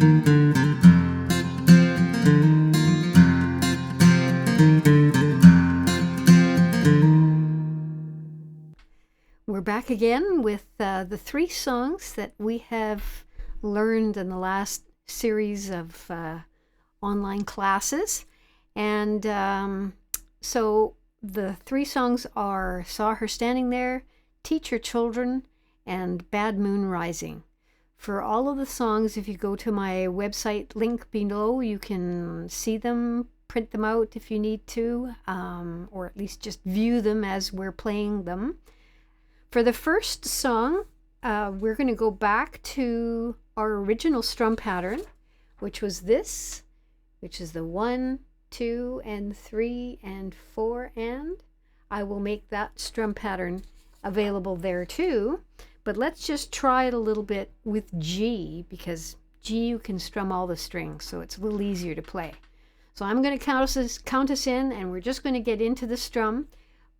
We're back again with the three songs that we have learned in the last series of online classes. And so the three songs are Saw Her Standing There, Teach Your Children, and Bad Moon Rising. For all of the songs, if you go to my website link below, you can see them, print them out if you need to, or at least just view them as we're playing them. For the first song, we're going to go back to our original strum pattern, which was this, which is the 1, 2, and 3, and 4, and I will make that strum pattern available there too. But let's just try it a little bit with G, because G you can strum all the strings, so it's a little easier to play. So I'm going to count us in, and we're just going to get into the strum.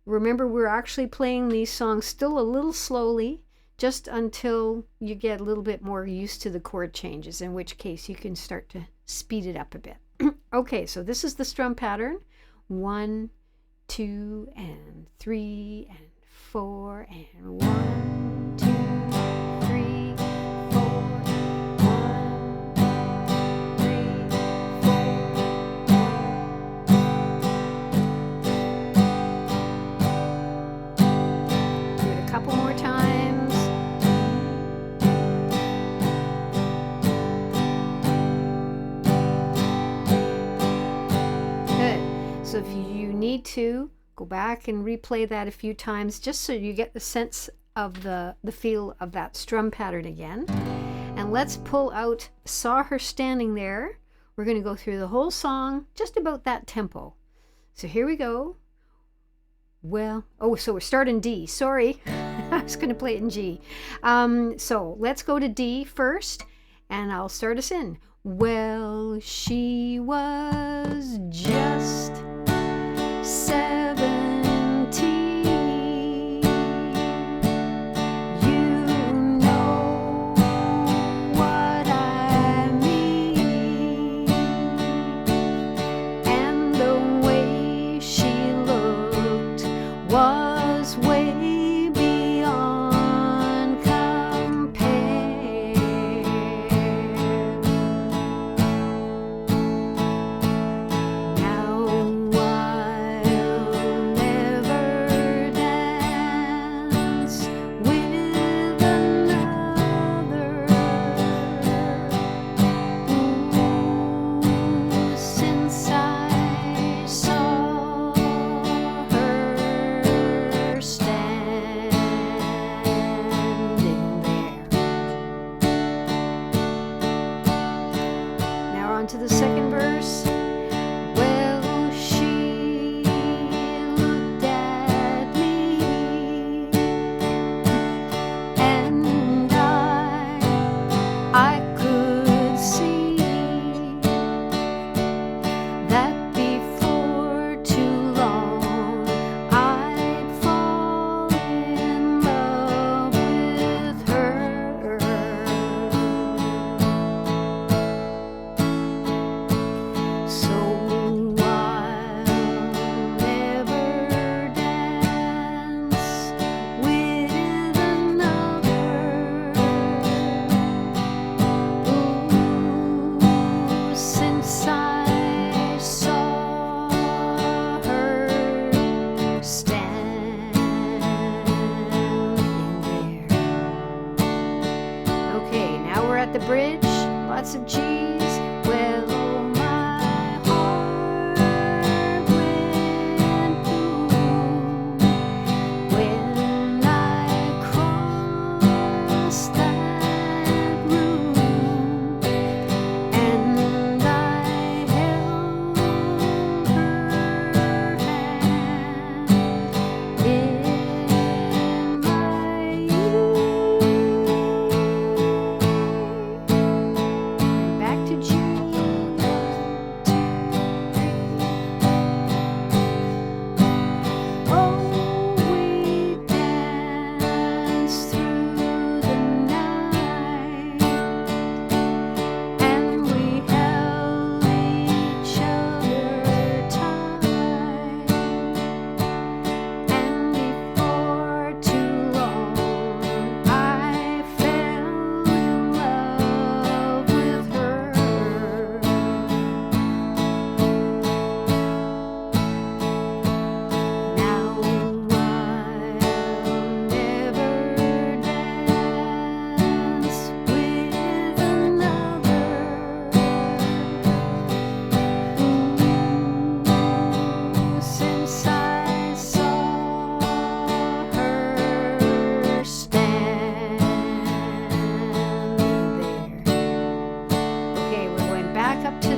Remember, we're actually playing these songs still a little slowly, just until you get a little bit more used to the chord changes, in which case you can start to speed it up a bit. Okay, so this is the strum pattern. 1, 2, and 3, and 4, and 1, 2, 3, 4, 1, 3, 4. Do it a couple more times. Good. So if you need to, go back and replay that a few times just so you get the sense of the feel of that strum pattern again. And let's pull out Saw Her Standing There. We're going to go through the whole song just about that tempo. So here we go. Well, so we're starting D. Sorry, I was going to play it in G. So let's go to D first, and I'll start us in. Well, she was just 17. You know what I mean. And the way she looked was way beyond compare. Now I'll never dance with another. Ooh, since I saw her standing there. Now we're on to the second verse. Well, she looked at me, and I could see that before too long I'd fall in love with her. So I'll never dance with another. Ooh, since I saw her standing there. Okay, now we're at the bridge. Lots of G's. Well, my heart went boom when I crossed that room, and I held her hand in my youth. Back to G.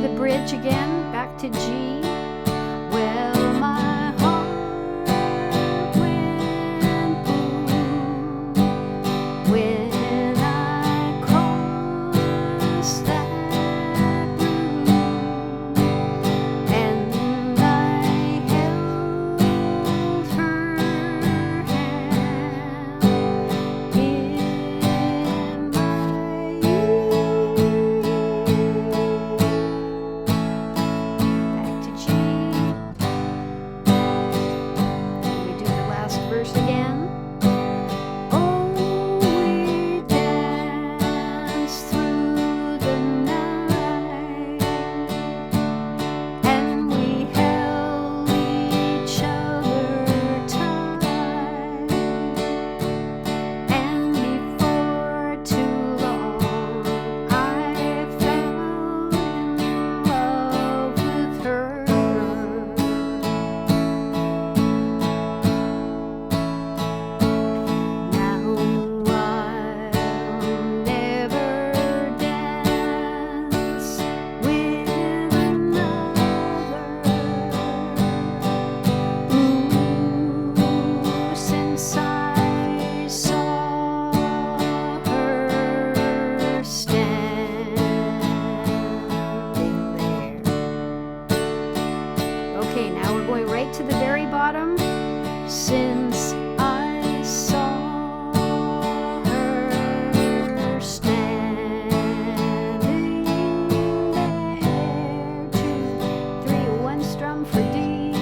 the bridge again, back to G. Well, my heart went boom when I crossed that room, and I held her hand in my youth. Back to G. And we do the last verse again. Oh, we danced through the night, and we held each other tight, and before too long I fell in love with her. Now I'll never dance with another. Ooh, since I saw her standing there. Okay, now we're going right to the very bottom. Since I saw her standing there, 2, 3, 1 strum for D.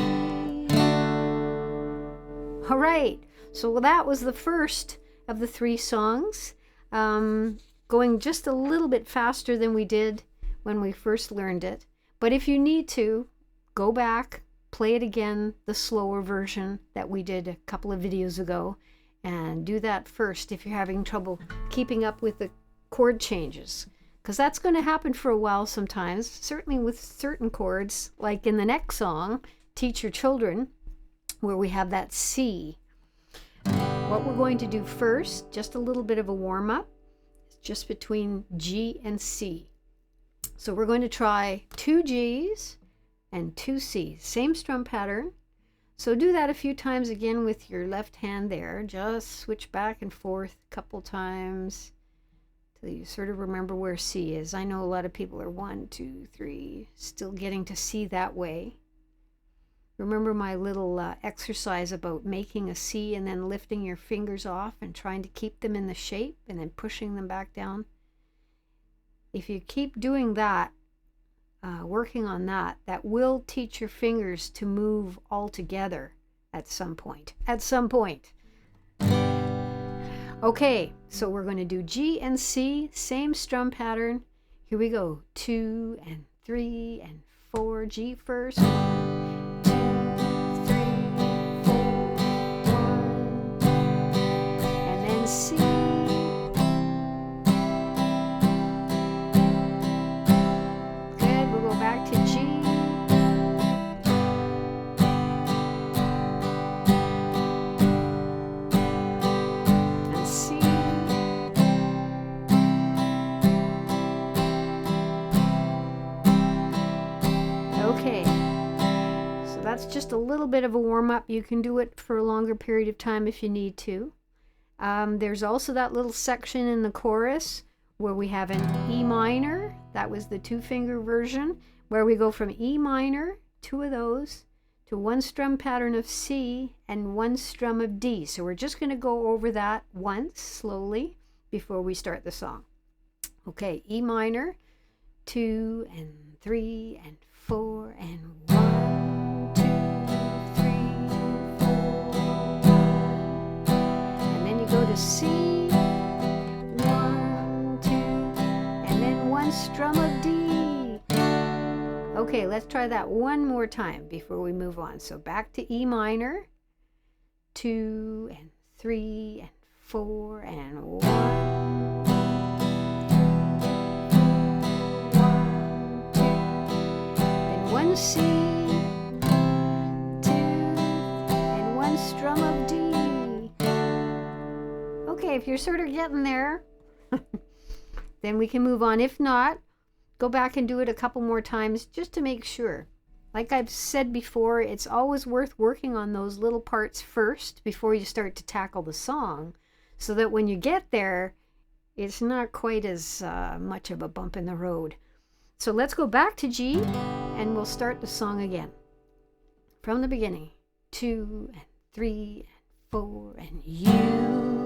All right, so that was the first of the 3 songs, going just a little bit faster than we did when we first learned it. But if you need to, go back, play it again, the slower version that we did a couple of videos ago, and do that first if you're having trouble keeping up with the chord changes, because that's going to happen for a while sometimes, certainly with certain chords, like in the next song, Teach Your Children, where we have that C. What we're going to do first, just a little bit of a warm-up, just between G and C. So we're going to try 2 Gs and 2 Cs, same strum pattern. So do that a few times again with your left hand there. Just switch back and forth a couple times till you sort of remember where C is. I know a lot of people are 1, 2, 3, still getting to C that way. Remember my little exercise about making a C and then lifting your fingers off and trying to keep them in the shape and then pushing them back down? If you keep doing that, working on that, that will teach your fingers to move all together at some point. Okay, so we're going to do G and C, same strum pattern. Here we go. 2 and 3 and 4. G first. 1, 2, 3, 4, 1. And then C. Good, we'll go back to G. And C. Okay, so that's just a little bit of a warm-up. You can do it for a longer period of time if you need to. There's also that little section in the chorus where we have an E minor. That was the 2-finger version, where we go from E minor, 2 of those, to 1 strum pattern of C and 1 strum of D. So we're just going to go over that once, slowly, before we start the song. Okay, E minor, 2 and 3 and 4 and 1, 2, 3, 4, 1. And then you go to C, 1, 2, and then 1 strum of D. Okay, let's try that one more time before we move on. So back to E minor, 2 and 3 and 4 and 1. 1 C, 2, and 1 strum of D. Okay, if you're sort of getting there, then we can move on. If not, go back and do it a couple more times just to make sure. Like I've said before, it's always worth working on those little parts first before you start to tackle the song, so that when you get there, it's not quite as much of a bump in the road. So let's go back to G, and we'll start the song again. From the beginning. 2 and 3 and 4 and you.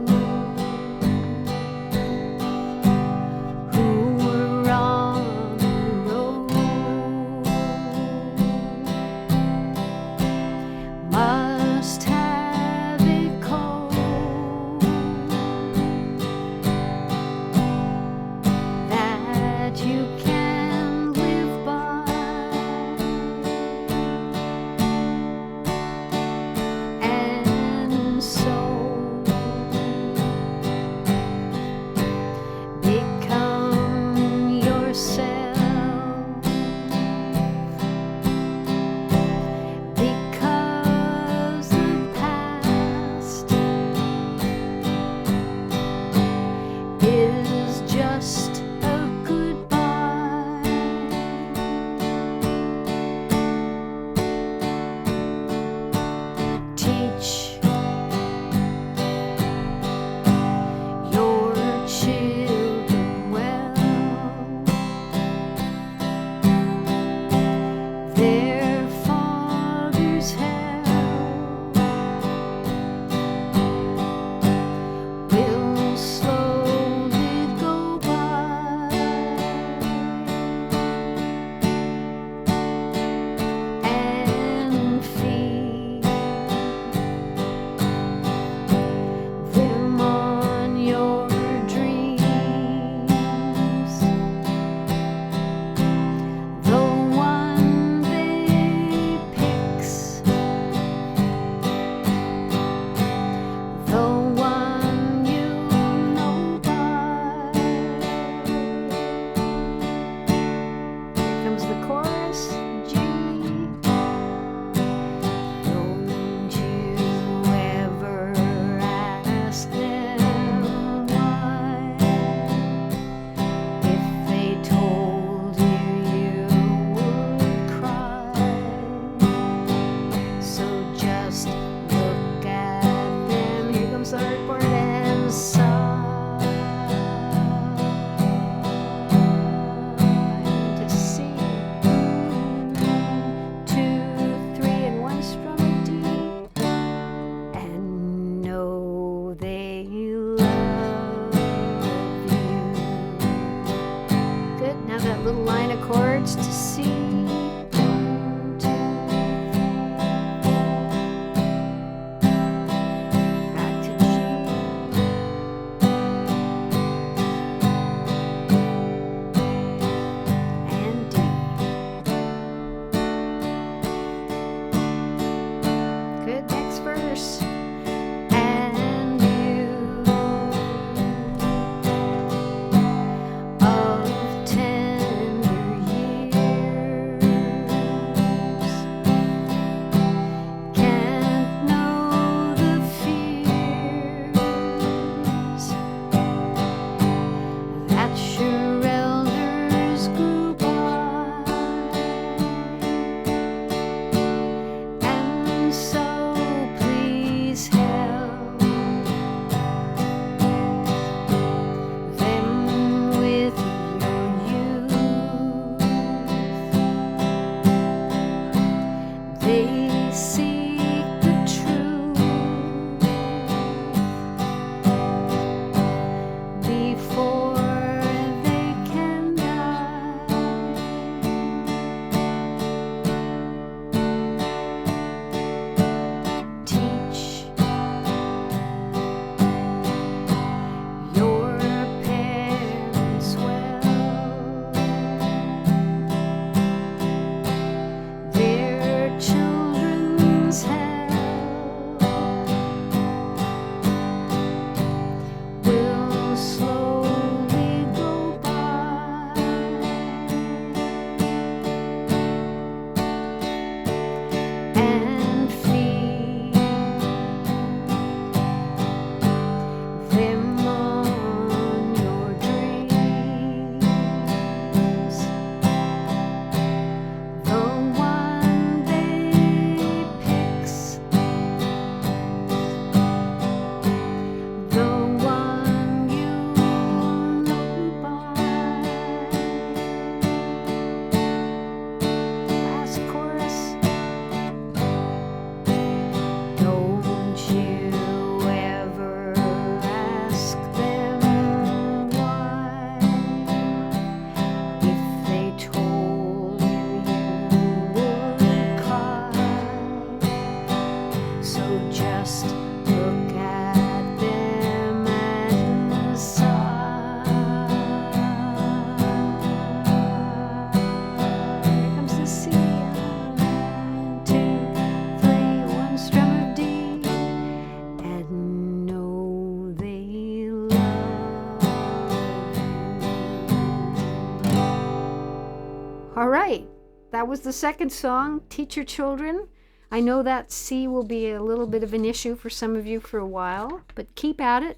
All right, that was the second song, Teach Your Children. I know that C will be a little bit of an issue for some of you for a while, but keep at it.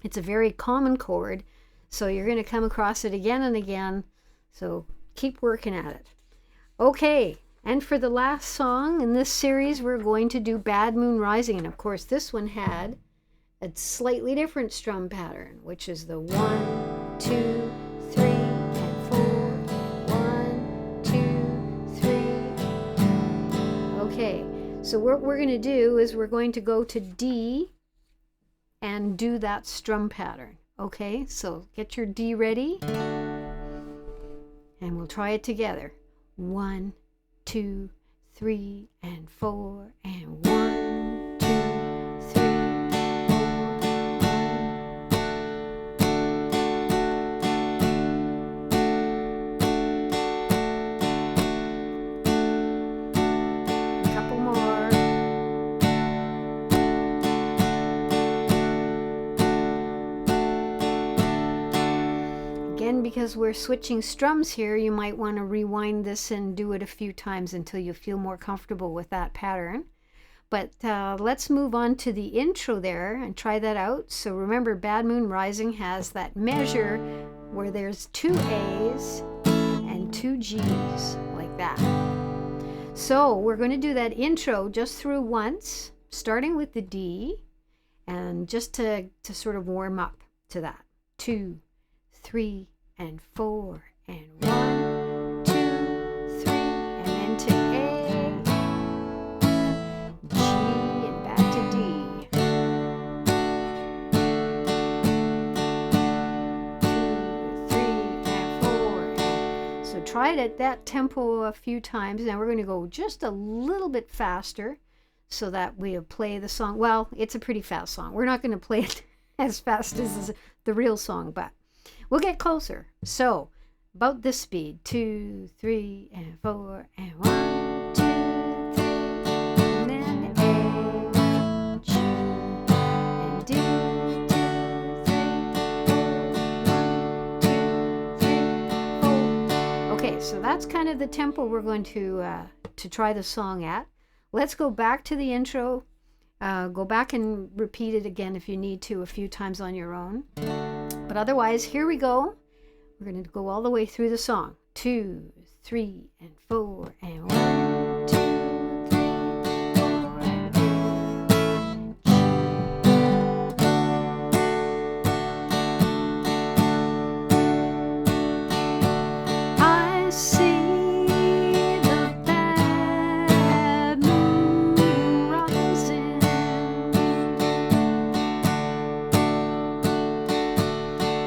It's a very common chord, so you're going to come across it again and again, so keep working at it. Okay, and for the last song in this series, we're going to do Bad Moon Rising, and of course this one had a slightly different strum pattern, which is the 1, 2, 3, and 4, 1, 2, 3. Okay, so what we're going to do is we're going to go to D and do that strum pattern. Okay, so get your D ready, and we'll try it together. 1, 2, 3, and 4, and 1, 2, 3. A couple more. Again, because we're switching strums here, you might want to rewind this and do it a few times until you feel more comfortable with that pattern. But let's move on to the intro there and try that out. So remember, Bad Moon Rising has that measure where there's 2 A's and 2 G's, like that. So we're going to do that intro just through once, starting with the D, and just to sort of warm up to that. 2, 3, and 4, and 1, 2, 3, and then to A, G, and back to D. 2, 3, and 4. So try it at that tempo a few times. Now we're going to go just a little bit faster so that we play the song. Well, it's a pretty fast song. We're not going to play it as fast as the real song, but we'll get closer. So, about this speed. 2, 3, and 4, and 1, 2, 3, and then A, G, and D, 2, 3, 4, 1, 2, 3, 4. Okay, so that's kind of the tempo we're going to try the song at. Let's go back to the intro. Go back and repeat it again if you need to a few times on your own. But otherwise, here we go. We're going to go all the way through the song. 2, 3, and 4, and 1, 2, 3, 4, and I see the bad moon rising.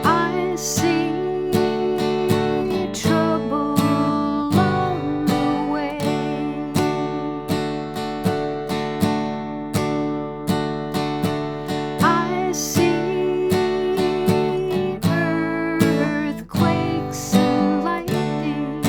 I see trouble on the way. I see earthquakes and lightning.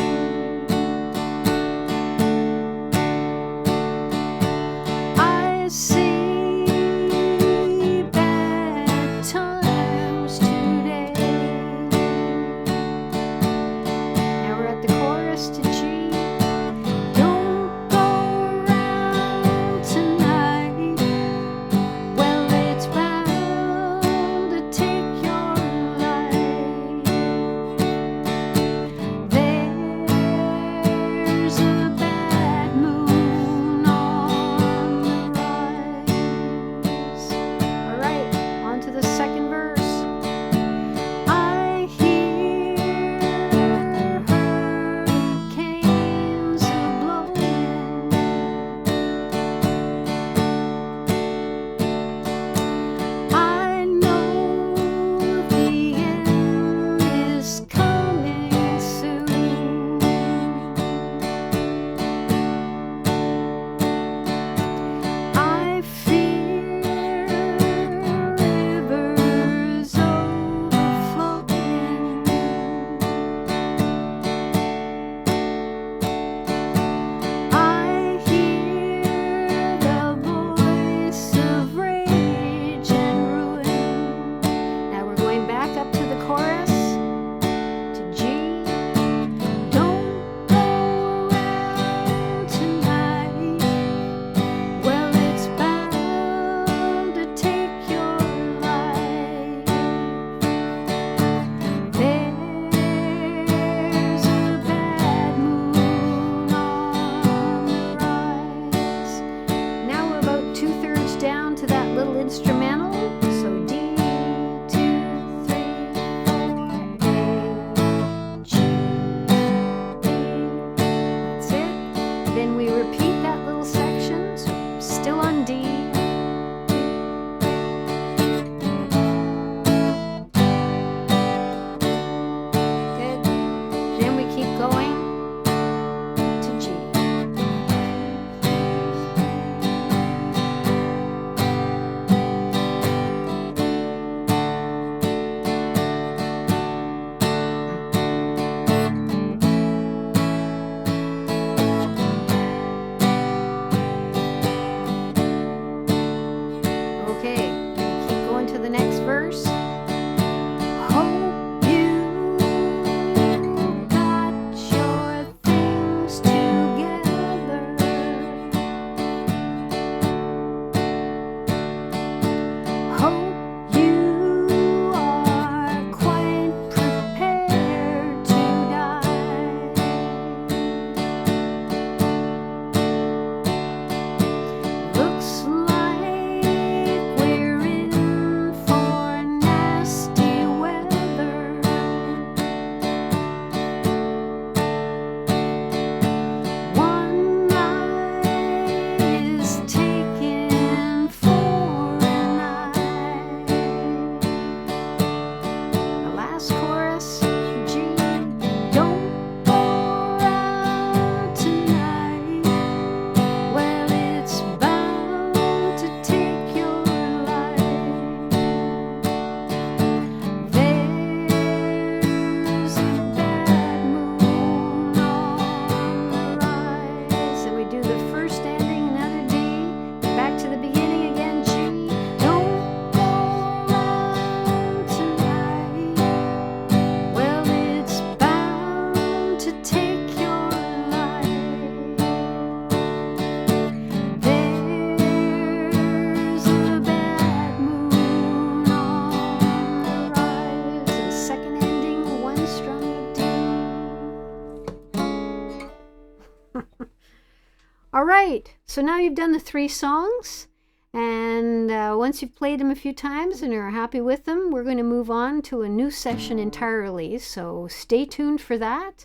All right, so now you've done the 3 songs, and once you've played them a few times and are happy with them, we're going to move on to a new session entirely, so stay tuned for that.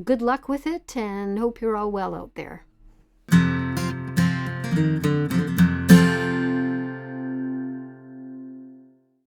Good luck with it, and hope you're all well out there.